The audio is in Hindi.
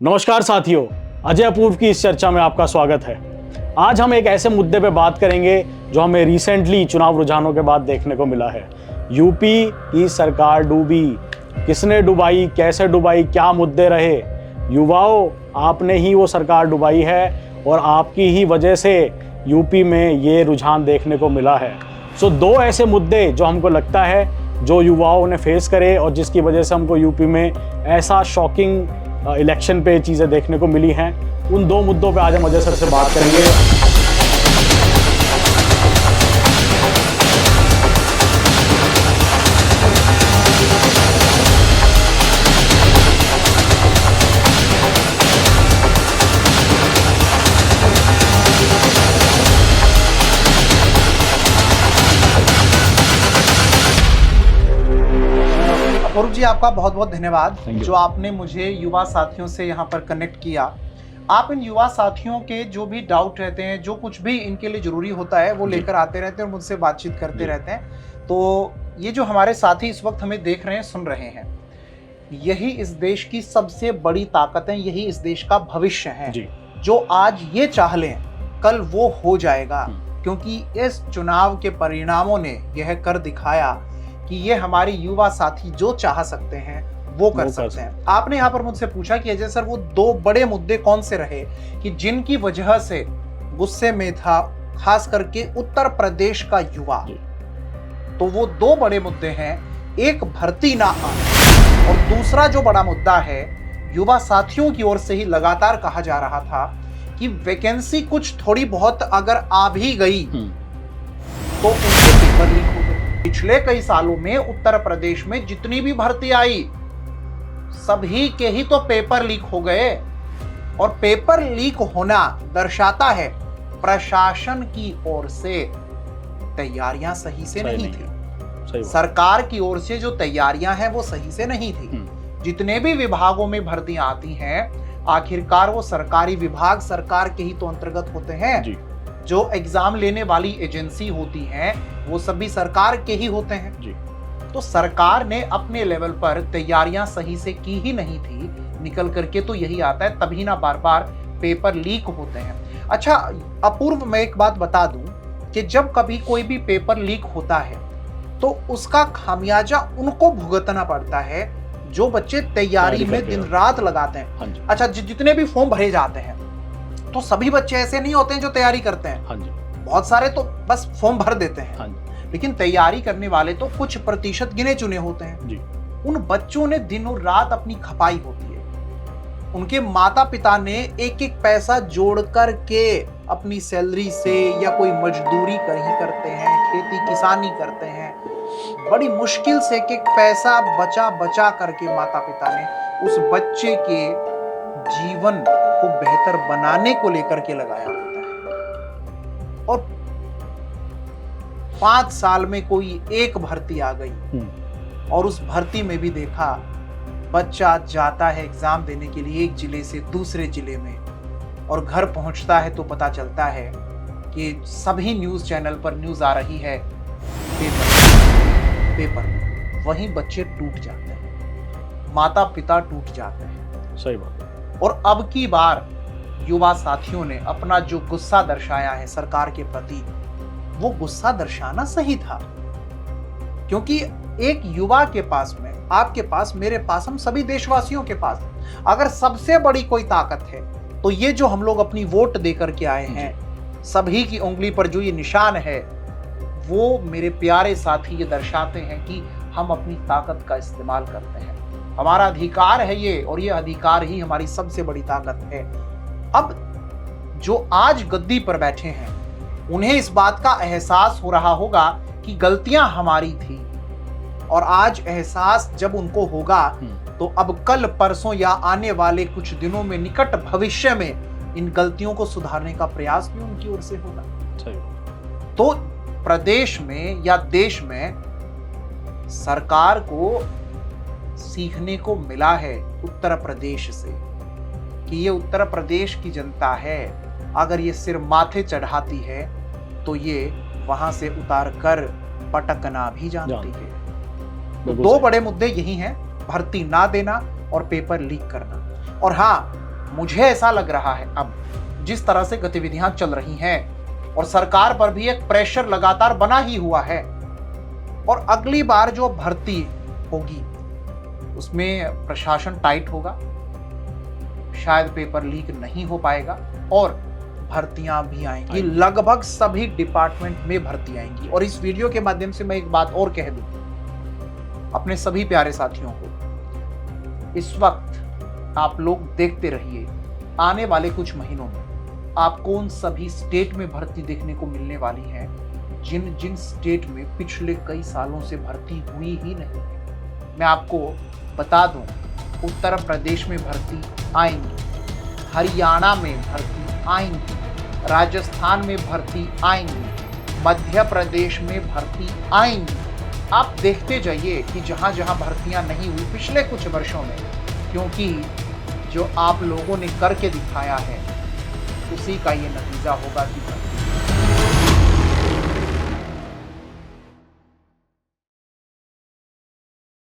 नमस्कार साथियों, अजय अपूर्व की इस चर्चा में आपका स्वागत है। आज हम एक ऐसे मुद्दे पे बात करेंगे जो हमें रिसेंटली चुनाव रुझानों के बाद देखने को मिला है। यूपी की सरकार डूबी। किसने डुबाई, कैसे डुबाई, क्या मुद्दे रहे? युवाओं, आपने ही वो सरकार डुबाई है और आपकी ही वजह से यूपी में ये रुझान देखने को मिला है। सो दो ऐसे मुद्दे जो हमको लगता है जो युवाओं ने फेस करे और जिसकी वजह से हमको यूपी में ऐसा शॉकिंग इलेक्शन पे चीज़ें देखने को मिली हैं, उन दो मुद्दों पे आज हम अजय सर से बात करेंगे। अपूर्व जी, आपका बहुत बहुत धन्यवाद Thank you. जो आपने मुझे युवा साथियों से यहाँ पर कनेक्ट किया। आप इन युवा साथियों के जो भी डाउट रहते हैं, जो कुछ भी इनके लिए जरूरी होता है, वो लेकर आते रहते हैं और मुझसे बातचीत करते रहते हैं। तो ये जो हमारे साथी इस वक्त हमें देख रहे हैं, सुन रहे हैं, यही इस देश की सबसे बड़ी ताकत है, यही इस देश का भविष्य है। जो आज ये चाह लें, कल वो हो जाएगा, क्योंकि इस चुनाव के परिणामों ने यह कर दिखाया कि ये हमारे युवा साथी जो चाह सकते हैं वो कर सकते हैं। आपने यहाँ पर मुझसे पूछा कि अजय सर, वो दो बड़े मुद्दे कौन से रहे कि जिनकी वजह से गुस्से में था खास करके उत्तर प्रदेश का युवा। तो वो दो बड़े मुद्दे हैं, एक भर्ती ना आना और दूसरा जो बड़ा मुद्दा है, युवा साथियों की ओर से ही लगातार कहा जा रहा था कि वैकेंसी कुछ थोड़ी बहुत अगर आ भी गई तो उनके पेपर लीक हो गए। पिछले कई सालों में उत्तर प्रदेश में जितनी भी भर्ती आई, सभी के ही तो पेपर लीक हो गए। और पेपर लीक होना दर्शाता है प्रशासन की ओर से तैयारियां सही से नहीं थी। सरकार की ओर से जो तैयारियां हैं वो सही से नहीं थी। जितने भी विभागों में भर्तियां आती हैं, आखिरकार वो सरकारी विभाग सरकार के ही तो अंतर्गत होते हैं। जो एग्जाम लेने वाली एजेंसी होती हैं वो सभी सरकार के ही होते हैं। तो सरकार ने अपने लेवल पर तैयारियां सही से की ही नहीं थी, निकल करके तो यही आता है, तभी ना बार बार पेपर लीक होते हैं। अच्छा अपूर्व, मैं एक बात बता दूं कि जब कभी कोई भी पेपर लीक होता है तो उसका खामियाजा उनको भुगतना पड़ता है जो बच्चे तैयारी में दिन रात लगाते हैं। अच्छा, जितने भी फॉर्म भरे जाते हैं तो सभी बच्चे ऐसे नहीं होते हैं जो तैयारी करते हैं। बहुत सारे तो बस फॉर्म भर देते हैं, लेकिन तैयारी करने वाले तो कुछ प्रतिशत गिने चुने होते हैं। उन बच्चों ने दिनों रात अपनी खपाई होती है। उनके माता पिता ने एक एक पैसा जोड़ कर के अपनी सैलरी से या कोई मजदूरी कहीं करते हैं, खेती किसानी करते हैं, बड़ी मुश्किल से एक एक पैसा बचा बचा करके माता पिता ने उस बच्चे के जीवन को बेहतर बनाने को लेकर के लगाया होता है। और 5 साल में कोई एक भर्ती आ गई और उस भर्ती में भी देखा बच्चा जाता है एग्जाम देने के लिए एक जिले से दूसरे जिले में, और घर पहुंचता है तो पता चलता है कि सभी न्यूज चैनल पर न्यूज आ रही है पेपर। वहीं बच्चे टूट जाते हैं, माता पिता टूट जाते हैं। सही बात। और अब की बार युवा साथियों ने अपना जो गुस्सा दर्शाया है सरकार के प्रति, वो गुस्सा दर्शाना सही था, क्योंकि एक युवा के पास में, आपके पास, मेरे पास, हम सभी देशवासियों के पास अगर सबसे बड़ी कोई ताकत है तो ये जो हम लोग अपनी वोट देकर के आए हैं, सभी की उंगली पर जो ये निशान है, वो मेरे प्यारे साथी ये दर्शाते हैं कि हम अपनी ताकत का इस्तेमाल करते हैं। हमारा अधिकार है ये, और ये अधिकार ही हमारी सबसे बड़ी ताकत है। अब जो आज गद्दी पर बैठे हैं, उन्हें इस बात का एहसास हो रहा होगा कि गलतियां हमारी थी, और आज एहसास जब उनको होगा तो अब कल परसों या आने वाले कुछ दिनों में, निकट भविष्य में, इन गलतियों को सुधारने का प्रयास भी उनकी ओर से होगा। तो प्रदेश में या देश में सरकार को सीखने को मिला है उत्तर प्रदेश से कि ये उत्तर प्रदेश की जनता है, अगर ये सिर माथे चढ़ाती है तो ये वहां से उतार कर पटकना भी जानती है। तो दो बड़े मुद्दे यही हैं, भर्ती ना देना और पेपर लीक करना। और हाँ, मुझे ऐसा लग रहा है अब जिस तरह से गतिविधियां चल रही हैं और सरकार पर भी एक प्रेशर लगातार बना ही हुआ है, और अगली बार जो भर्ती होगी उसमें प्रशासन टाइट होगा, शायद पेपर लीक नहीं हो पाएगा और भर्तियां भी आएंगी। लगभग सभी डिपार्टमेंट में भर्ती आएंगी। और इस वीडियो के माध्यम से मैं एक बात और कह दूं अपने सभी प्यारे साथियों को, इस वक्त आप लोग देखते रहिए आने वाले कुछ महीनों में आपको उन सभी स्टेट में भर्ती देखने को मिलने वाली है जिन जिन स्टेट में पिछले कई सालों से भर्ती हुई ही नहीं है। मैं आपको बता दूं, उत्तर प्रदेश में भर्ती आएंगी, हरियाणा में भर्ती आएंगी, राजस्थान में भर्ती आएंगी, मध्य प्रदेश में भर्ती आएंगी। आप देखते जाइए कि जहां जहां भर्तियां नहीं हुई पिछले कुछ वर्षों में, क्योंकि जो आप लोगों ने करके दिखाया है उसी का ये नतीजा होगा कि भर्ती